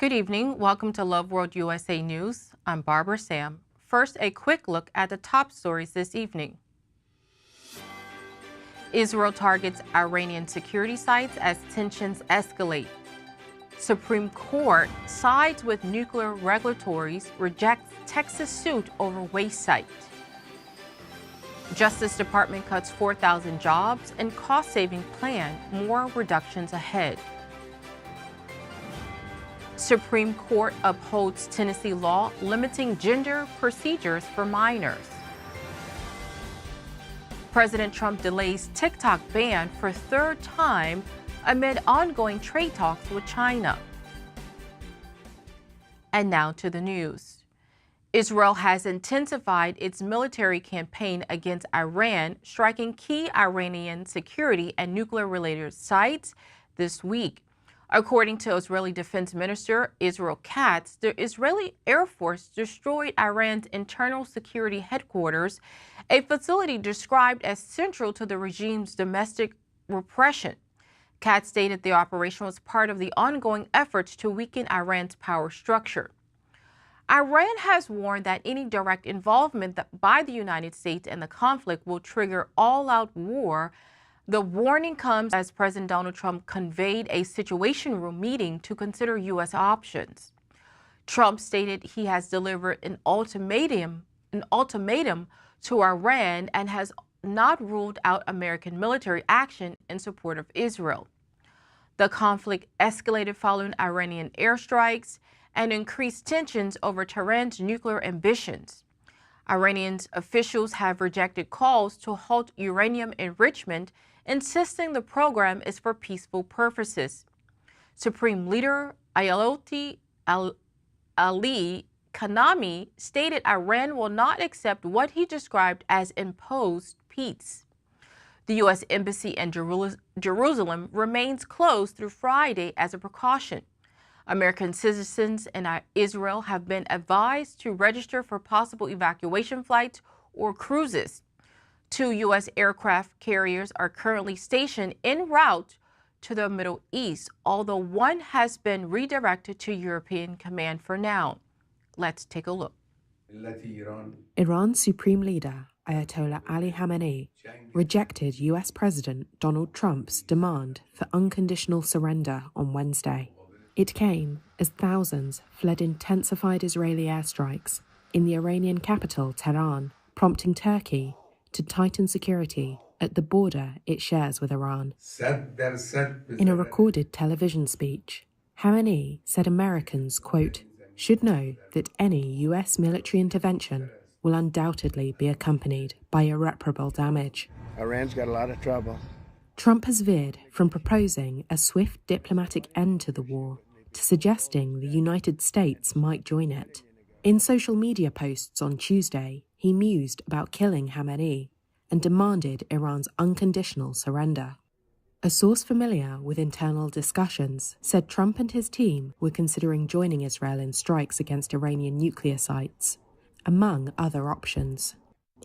Good evening. Welcome to Loveworld USA News. I'm Barbara Sam. First, a quick look at the top stories this evening. Israel targets Iranian security sites as tensions escalate. Supreme Court sides with nuclear regulators, rejects Texas suit over waste site. Justice Department cuts 4,000 jobs and cost-saving plan, more reductions ahead. Supreme Court upholds Tennessee law limiting gender procedures for minors. President Trump delays TikTok ban for third time amid ongoing trade talks with China. And now to the news. Israel has intensified its military campaign against Iran, striking key Iranian security and nuclear-related sites this week. According to Israeli Defense Minister Israel Katz, the Israeli Air Force destroyed Iran's internal security headquarters, a facility described as central to the regime's domestic repression. Katz stated the operation was part of the ongoing efforts to weaken Iran's power structure. Iran has warned that any direct involvement by the United States in the conflict will trigger all-out war. The warning comes as President Donald Trump convened a Situation Room meeting to consider U.S. options. Trump stated he has delivered an ultimatum to Iran and has not ruled out American military action in support of Israel. The conflict escalated following Iranian airstrikes and increased tensions over Tehran's nuclear ambitions. Iranian officials have rejected calls to halt uranium enrichment, insisting the program is for peaceful purposes. Supreme Leader Ayatollah Ali Khamenei stated Iran will not accept what he described as imposed peace. The U.S. Embassy in Jerusalem remains closed through Friday as a precaution. American citizens in Israel have been advised to register for possible evacuation flights or cruises. 2 U.S. aircraft carriers are currently stationed en route to the Middle East, although one has been redirected to European command for now. Let's take a look. Iran's Supreme Leader, Ayatollah Ali Khamenei, rejected U.S. President Donald Trump's demand for unconditional surrender on Wednesday. It came as thousands fled intensified Israeli airstrikes in the Iranian capital, Tehran, prompting Turkey to tighten security at the border it shares with Iran. In a recorded television speech, Khamenei said Americans, quote, should know that any U.S. military intervention will undoubtedly be accompanied by irreparable damage. Iran's got a lot of trouble. Trump has veered from proposing a swift diplomatic end to the war to suggesting the United States might join it. In social media posts on Tuesday, he mused about killing Khamenei and demanded Iran's unconditional surrender. A source familiar with internal discussions said Trump and his team were considering joining Israel in strikes against Iranian nuclear sites, among other options.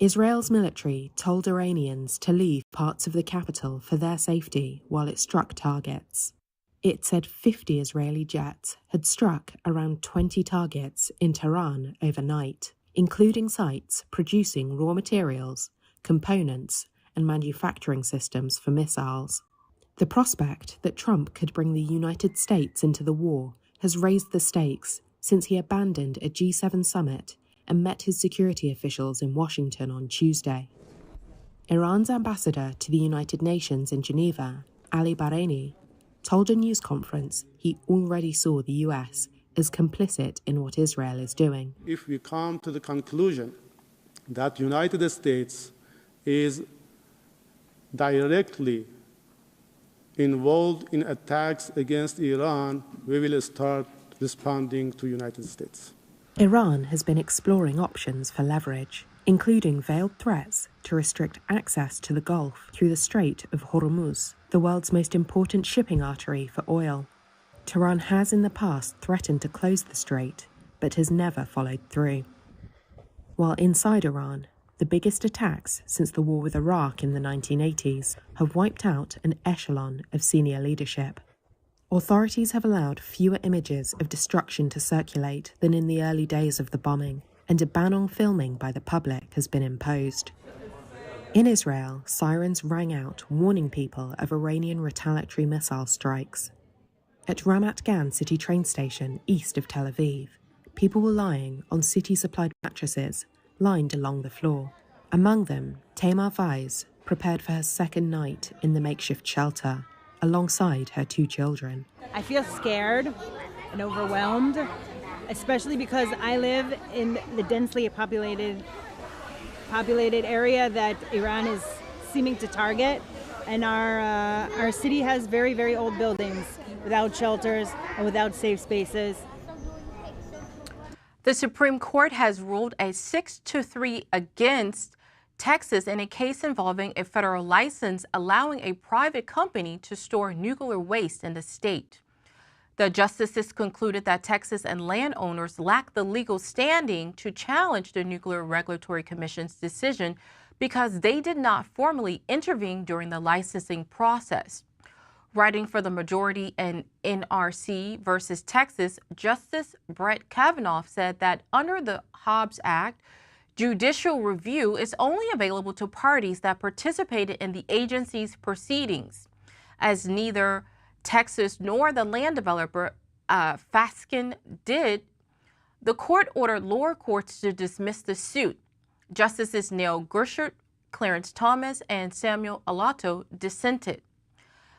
Israel's military told Iranians to leave parts of the capital for their safety while it struck targets. It said 50 Israeli jets had struck around 20 targets in Tehran overnight, including sites producing raw materials, components, and manufacturing systems for missiles. The prospect that Trump could bring the United States into the war has raised the stakes since he abandoned a G7 summit and met his security officials in Washington on Tuesday. Iran's ambassador to the United Nations in Geneva, Ali Bahraini, told a news conference he already saw the US as complicit in what Israel is doing. If we come to the conclusion that the United States is directly involved in attacks against Iran, we will start responding to the United States. Iran has been exploring options for leverage, including veiled threats to restrict access to the Gulf through the Strait of Hormuz, the world's most important shipping artery for oil. Tehran has in the past threatened to close the strait, but has never followed through. While inside Iran, the biggest attacks since the war with Iraq in the 1980s have wiped out an echelon of senior leadership. Authorities have allowed fewer images of destruction to circulate than in the early days of the bombing, and a ban on filming by the public has been imposed. In Israel, sirens rang out, warning people of Iranian retaliatory missile strikes. At Ramat Gan city train station, east of Tel Aviv, people were lying on city-supplied mattresses, lined along the floor. Among them, Tamar Vaiz, prepared for her second night in the makeshift shelter, alongside her 2 children. I feel scared and overwhelmed, especially because I live in the densely populated area that Iran is seeming to target, and our city has very, very old buildings without shelters and without safe spaces. The Supreme Court has ruled a 6-3 against Texas in a case involving a federal license allowing a private company to store nuclear waste in the state. The justices concluded that Texas and landowners lack the legal standing to challenge the Nuclear Regulatory Commission's decision because they did not formally intervene during the licensing process. Writing for the majority in NRC versus Texas, Justice Brett Kavanaugh said that under the Hobbs Act, judicial review is only available to parties that participated in the agency's proceedings, as neither Texas nor the land developer Fasken did. The court ordered lower courts to dismiss the suit. Justices Neil Gorsuch, Clarence Thomas, and Samuel Alito dissented.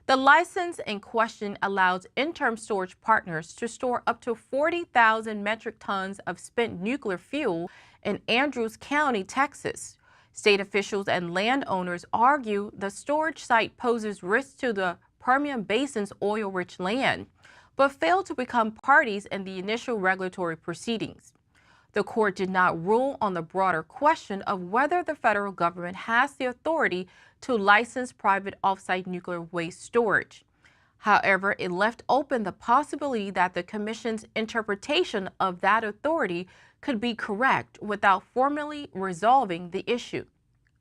The license in question allows interim storage partners to store up to 40,000 metric tons of spent nuclear fuel in Andrews County, Texas. State officials and landowners argue the storage site poses risks to the Permian Basin's oil-rich land, but failed to become parties in the initial regulatory proceedings. The court did not rule on the broader question of whether the federal government has the authority to license private off-site nuclear waste storage. However, it left open the possibility that the Commission's interpretation of that authority could be correct without formally resolving the issue.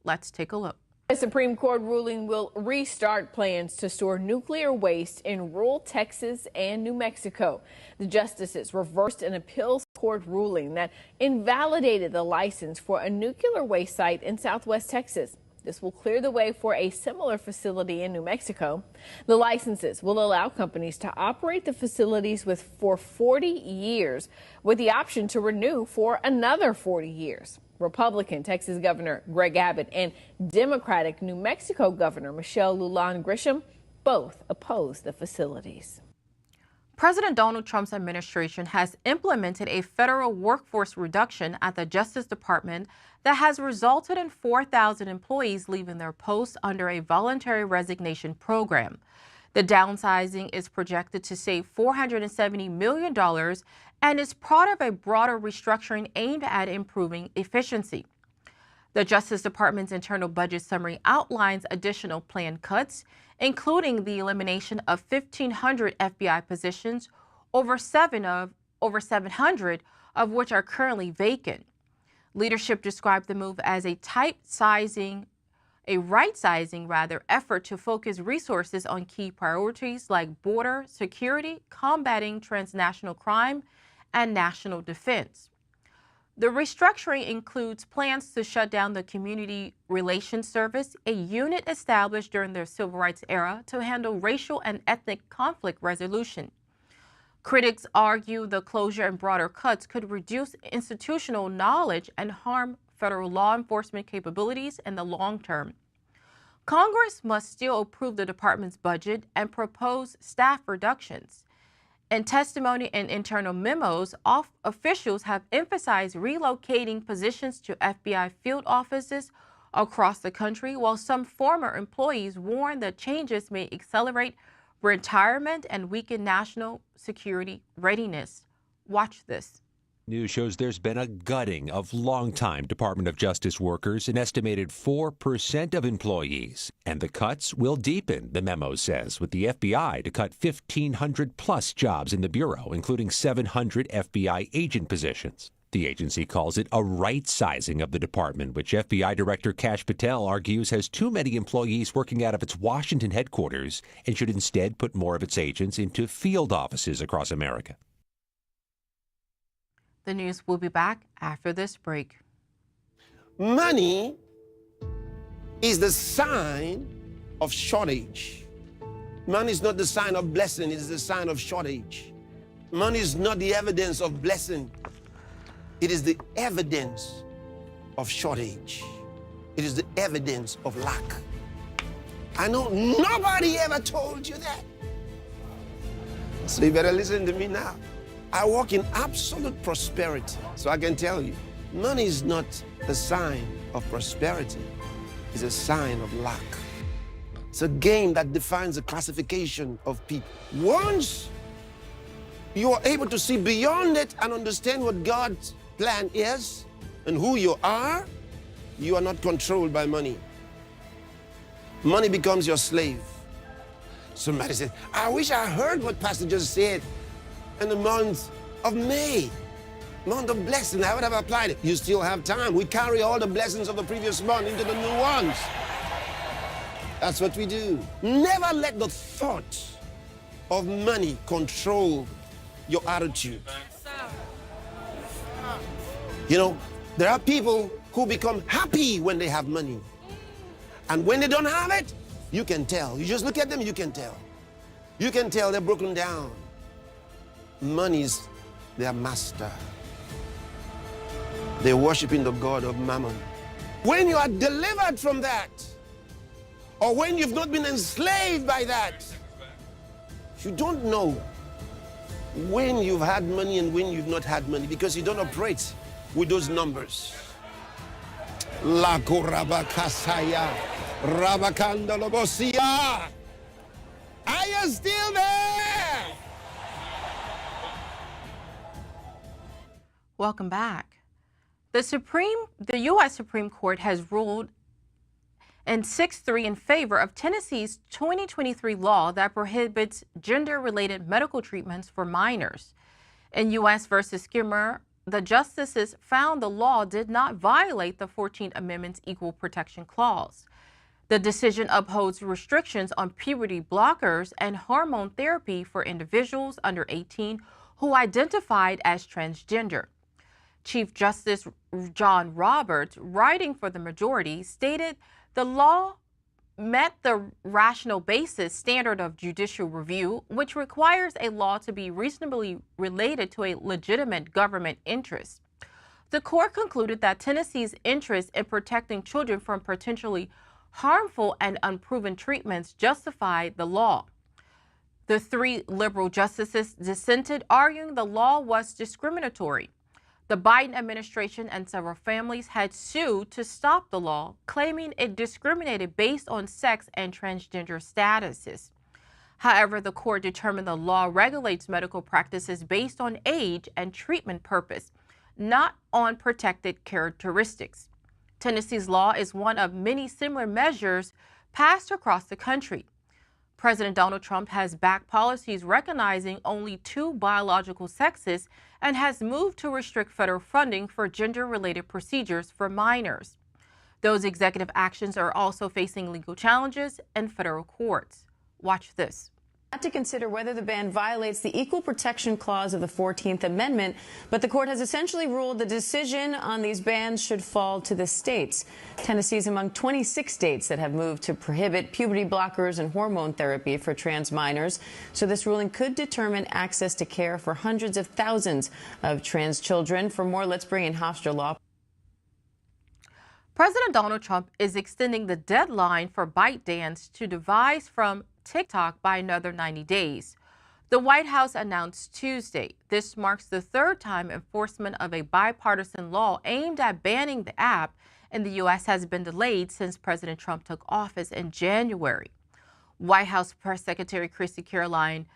Let's take a look. The Supreme Court ruling will restart plans to store nuclear waste in rural Texas and New Mexico. The justices reversed an appeals court ruling that invalidated the license for a nuclear waste site in southwest Texas. This will clear the way for a similar facility in New Mexico. The licenses will allow companies to operate the facilities for 40 years, with the option to renew for another 40 years. Republican Texas Governor Greg Abbott and Democratic New Mexico Governor Michelle Lujan Grisham both oppose the facilities. President Donald Trump's administration has implemented a federal workforce reduction at the Justice Department that has resulted in 4,000 employees leaving their posts under a voluntary resignation program. The downsizing is projected to save $470 million and is part of a broader restructuring aimed at improving efficiency. The Justice Department's internal budget summary outlines additional planned cuts, including the elimination of 1,500 FBI positions, over 700 of which are currently vacant. Leadership described the move as a right-sizing effort to focus resources on key priorities like border security, combating transnational crime, and national defense. The restructuring includes plans to shut down the Community Relations Service, a unit established during the Civil Rights era to handle racial and ethnic conflict resolution. Critics argue the closure and broader cuts could reduce institutional knowledge and harm federal law enforcement capabilities in the long term. Congress must still approve the department's budget and propose staff reductions. In testimony and internal memos, officials have emphasized relocating positions to FBI field offices across the country, while some former employees warn that changes may accelerate retirement and weaken national security readiness. Watch this. News shows there's been a gutting of longtime Department of Justice workers, an estimated 4% of employees. And the cuts will deepen, the memo says, with the FBI to cut 1,500 plus jobs in the Bureau, including 700 FBI agent positions. The agency calls it a right-sizing of the department, which FBI Director Kash Patel argues has too many employees working out of its Washington headquarters and should instead put more of its agents into field offices across America. The news will be back after this break. Money is the sign of shortage. Money is not the sign of blessing, it is the sign of shortage. Money is not the evidence of blessing. It is the evidence of shortage. It is the evidence of lack. I know nobody ever told you that. So you better listen to me now. I walk in absolute prosperity. So I can tell you, money is not the sign of prosperity. It's a sign of lack. It's a game that defines the classification of people. Once you are able to see beyond it and understand what God's plan is and who you are not controlled by money. Money becomes your slave. Somebody said, I wish I heard what Pastor just said in the month of May. Month of blessing, I would have applied it. You still have time. We carry all the blessings of the previous month into the new ones. That's what we do. Never let the thought of money control your attitude. You know, there are people who become happy when they have money. And when they don't have it, you can tell. You just look at them, you can tell. You can tell they're broken down. Money's their master. They're worshiping the God of Mammon. When you are delivered from that, or when you've not been enslaved by that, you don't know when you've had money and when you've not had money, because you don't operate with those numbers. La korabakasaya, rabakandalobosia. Are you still there? Welcome back. The U.S. Supreme Court has ruled in 6-3 in favor of Tennessee's 2023 law that prohibits gender-related medical treatments for minors. In U.S. versus Skimmer, the justices found the law did not violate the 14th Amendment's Equal Protection Clause. The decision upholds restrictions on puberty blockers and hormone therapy for individuals under 18 who identified as transgender. Chief Justice John Roberts, writing for the majority, stated the law met the rational basis standard of judicial review, which requires a law to be reasonably related to a legitimate government interest. The court concluded that Tennessee's interest in protecting children from potentially harmful and unproven treatments justified the law. The 3 liberal justices dissented, arguing the law was discriminatory. The Biden administration and several families had sued to stop the law, claiming it discriminated based on sex and transgender statuses. However, the court determined the law regulates medical practices based on age and treatment purpose, not on protected characteristics. Tennessee's law is one of many similar measures passed across the country. President Donald Trump has backed policies recognizing only 2 biological sexes and has moved to restrict federal funding for gender-related procedures for minors. Those executive actions are also facing legal challenges in federal courts. Watch this. To consider whether the ban violates the Equal Protection Clause of the 14th Amendment, but the court has essentially ruled the decision on these bans should fall to the states. Tennessee is among 26 states that have moved to prohibit puberty blockers and hormone therapy for trans minors. So this ruling could determine access to care for hundreds of thousands of trans children. For more, let's bring in Hofstra Law. President Donald Trump is extending the deadline for ByteDance to devise from TikTok by another 90 days. The White House announced Tuesday this marks the 3rd time enforcement of a bipartisan law aimed at banning the app in the U.S. has been delayed since President Trump took office in January. White House Press Secretary Christy Caroline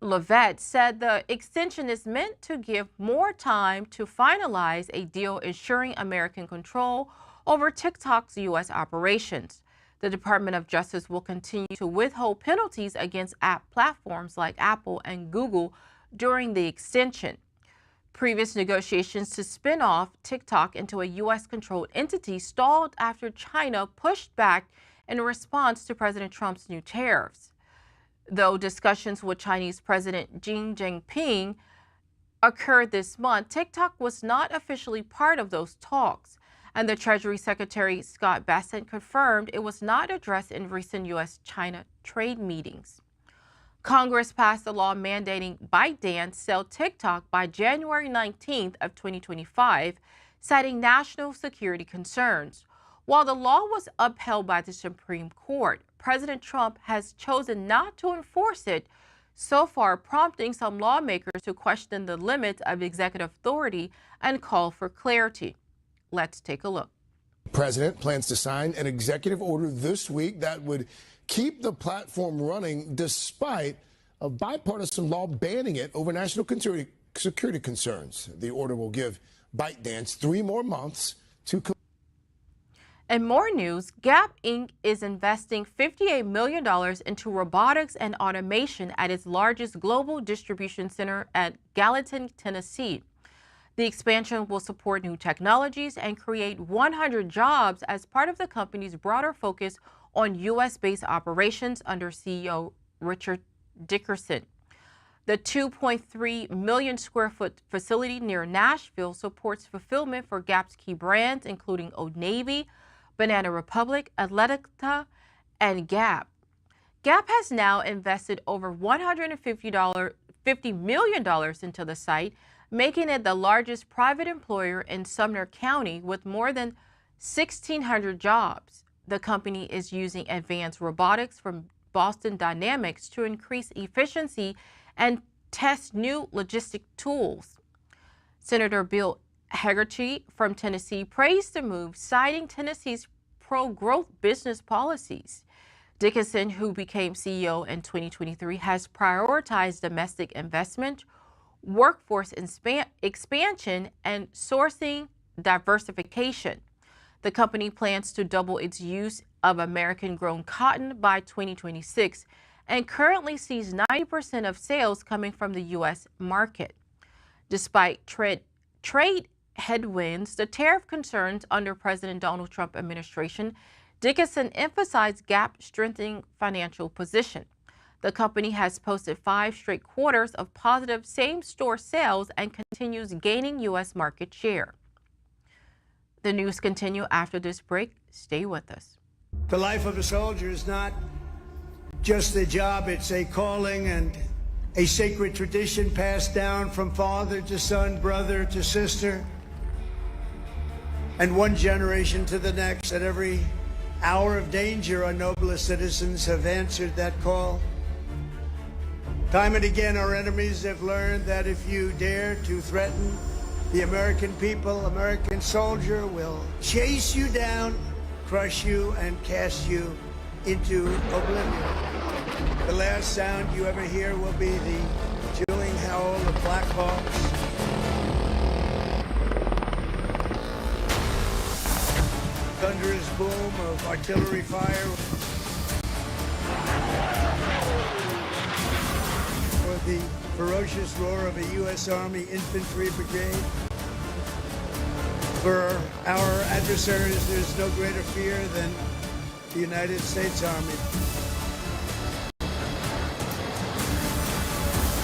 Leavitt said the extension is meant to give more time to finalize a deal ensuring American control over TikTok's U.S. operations. The Department of Justice will continue to withhold penalties against app platforms like Apple and Google during the extension. Previous negotiations to spin off TikTok into a U.S.-controlled entity stalled after China pushed back in response to President Trump's new tariffs. Though discussions with Chinese President Xi Jinping occurred this month, TikTok was not officially part of those talks, and the Treasury Secretary Scott Bessent confirmed it was not addressed in recent U.S.-China trade meetings. Congress passed a law mandating ByteDance sell TikTok by January 19th of 2025, citing national security concerns. While the law was upheld by the Supreme Court, President Trump has chosen not to enforce it, so far prompting some lawmakers to question the limits of executive authority and call for clarity. Let's take a look. The president plans to sign an executive order this week that would keep the platform running despite a bipartisan law banning it over national security concerns. The order will give ByteDance 3 more months to. In more news, Gap Inc. is investing $58 million into robotics and automation at its largest global distribution center at Gallatin, Tennessee. The expansion will support new technologies and create 100 jobs as part of the company's broader focus on U.S.-based operations under CEO Richard Dickerson. The 2.3 million square foot facility near Nashville supports fulfillment for Gap's key brands, including Old Navy, Banana Republic, Atletica, and Gap. Gap has now invested over $150 million into the site, making it the largest private employer in Sumner County with more than 1,600 jobs. The company is using advanced robotics from Boston Dynamics to increase efficiency and test new logistic tools. Senator Bill Hagerty from Tennessee praised the move, citing Tennessee's pro-growth business policies. Dickinson, who became CEO in 2023, has prioritized domestic investment, workforce expansion, and sourcing diversification. The company plans to double its use of American-grown cotton by 2026 and currently sees 90% of sales coming from the U.S. market. Despite trade headwinds, the tariff concerns under President Donald Trump administration, Dickinson emphasized Gap's strengthening financial position. The company has posted 5 straight quarters of positive same-store sales and continues gaining U.S. market share. The news continue after this break. Stay with us. The life of a soldier is not just a job, it's a calling and a sacred tradition passed down from father to son, brother to sister, and one generation to the next. At every hour of danger, our noblest citizens have answered that call. Time and again, our enemies have learned that if you dare to threaten the American people, American soldier will chase you down, crush you, and cast you into oblivion. The last sound you ever hear will be the chilling howl of Black Hawks. Thunderous boom of artillery fire. Or the ferocious roar of a U.S. Army infantry brigade. For our adversaries, there's no greater fear than the United States Army.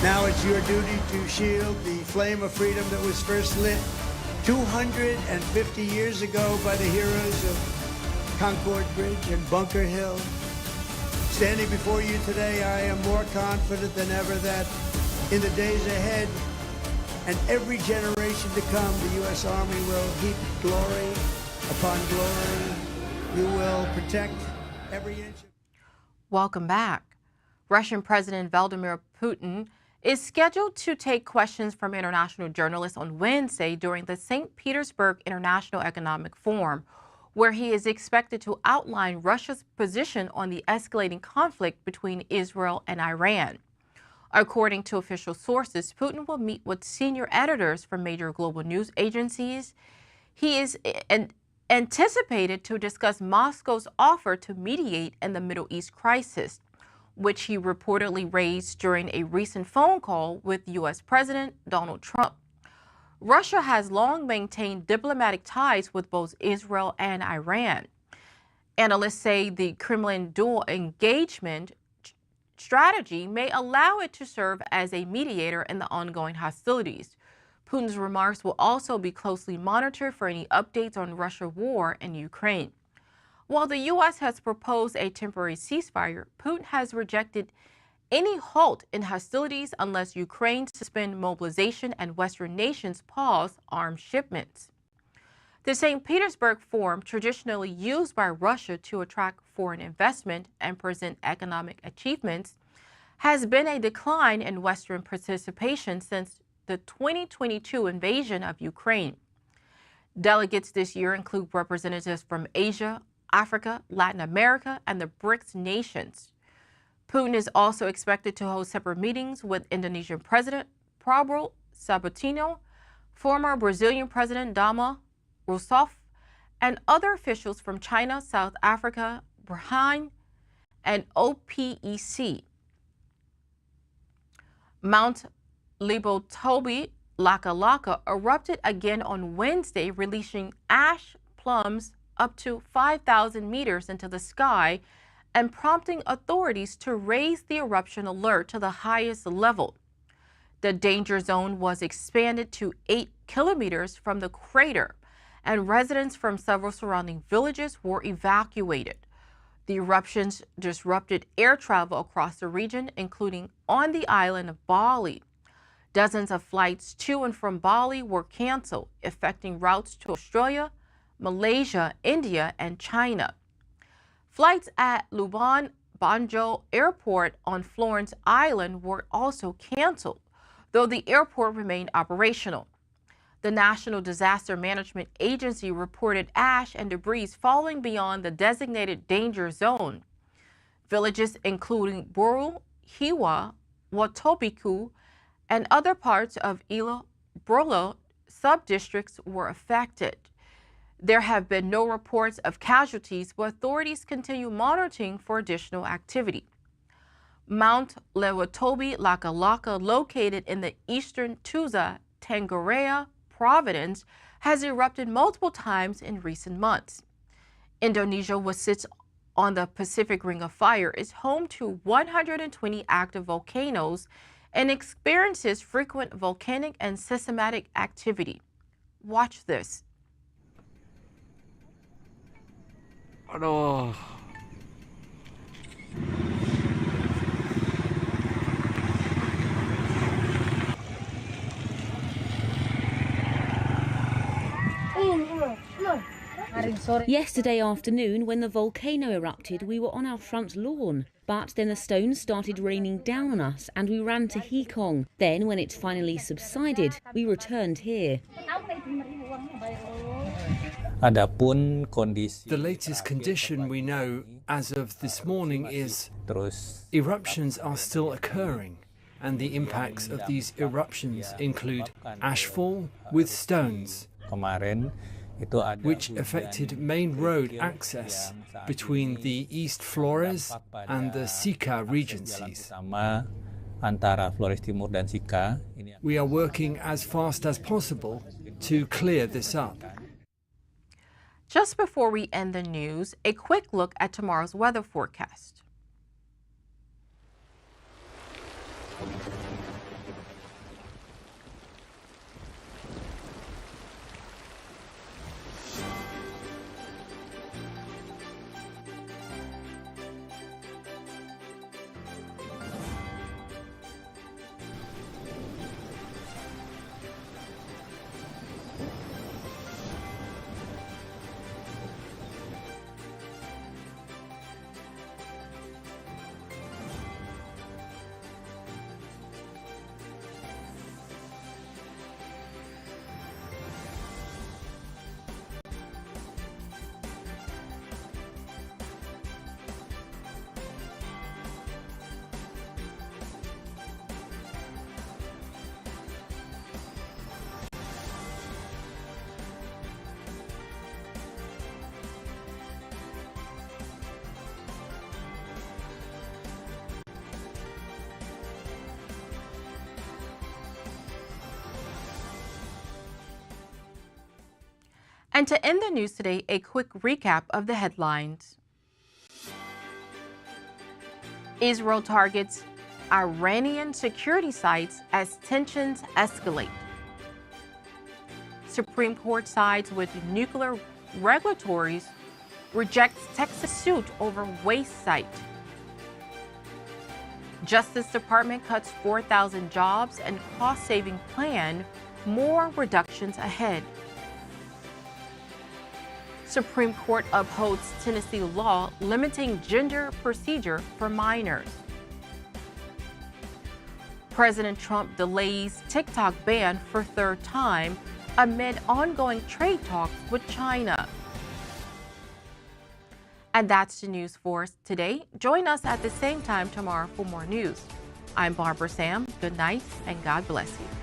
Now it's your duty to shield the flame of freedom that was first lit 250 years ago by the heroes of Concord Bridge and Bunker Hill. Standing before you today, I am more confident than ever that in the days ahead and every generation to come, the U.S. Army will heap glory upon glory. You will protect every inch. Welcome back. Russian President Vladimir Putin is scheduled to take questions from international journalists on Wednesday during the St. Petersburg International Economic Forum, where he is expected to outline Russia's position on the escalating conflict between Israel and Iran. According to official sources, Putin will meet with senior editors from major global news agencies. He is anticipated to discuss Moscow's offer to mediate in the Middle East crisis, which he reportedly raised during a recent phone call with U.S. President Donald Trump. Russia has long maintained diplomatic ties with both Israel and Iran. Analysts say the Kremlin dual engagement strategy may allow it to serve as a mediator in the ongoing hostilities. Putin's remarks will also be closely monitored for any updates on Russia's war in Ukraine. While the U.S. has proposed a temporary ceasefire, Putin has rejected any halt in hostilities unless Ukraine suspends mobilization and Western nations pause arms shipments. The St. Petersburg Forum, traditionally used by Russia to attract foreign investment and present economic achievements, has been a decline in Western participation since the 2022 invasion of Ukraine. Delegates this year include representatives from Asia, Africa, Latin America, and the BRICS nations. Putin is also expected to hold separate meetings with Indonesian President Prabowo Subianto, former Brazilian President Dilma Rousseff, and other officials from China, South Africa, Bahrain, and OPEC. Mount Libotobi Laka Laka erupted again on Wednesday, releasing ash plumes up to 5,000 meters into the sky and prompting authorities to raise the eruption alert to the highest level. The danger zone was expanded to 8 kilometers from the crater, and residents from several surrounding villages were evacuated. The eruptions disrupted air travel across the region, including on the island of Bali. Dozens of flights to and from Bali were canceled, affecting routes to Australia, Malaysia, India, and China. Flights at Luban Banjo Airport on Florence Island were also canceled, though the airport remained operational. The National Disaster Management Agency reported ash and debris falling beyond the designated danger zone. Villages including Buru, Hiwa, Watopiku, and other parts of Ilo Brolo sub-districts were affected. There have been no reports of casualties, but authorities continue monitoring for additional activity. Mount Lewatobi Laka Laka, located in the eastern Tuza Tenggara province, has erupted multiple times in recent months. Indonesia, which sits on the Pacific Ring of Fire, is home to 120 active volcanoes and experiences frequent volcanic and seismic activity. Watch this. Aduh. Yesterday afternoon, when the volcano erupted, we were on our front lawn. But then the stones started raining down on us and we ran to Hikong. Then, when it finally subsided, we returned here. The latest condition we know as of this morning is eruptions are still occurring, and the impacts of these eruptions include ashfall with stones, which affected main road access between the East Flores and the Sika regencies. We are working as fast as possible to clear this up. Just before we end the news, a quick look at tomorrow's weather forecast. And to end the news today, a quick recap of the headlines. Israel targets Iranian security sites as tensions escalate. Supreme Court sides with nuclear regulators, rejects Texas suit over waste site. Justice Department cuts 4,000 jobs and cost-saving plan, more reductions ahead. Supreme Court upholds Tennessee law limiting gender procedure for minors. President Trump delays TikTok ban for third time amid ongoing trade talks with China. And that's the news for us today. Join us at the same time tomorrow for more news. I'm Barbara Sam. Good night and God bless you.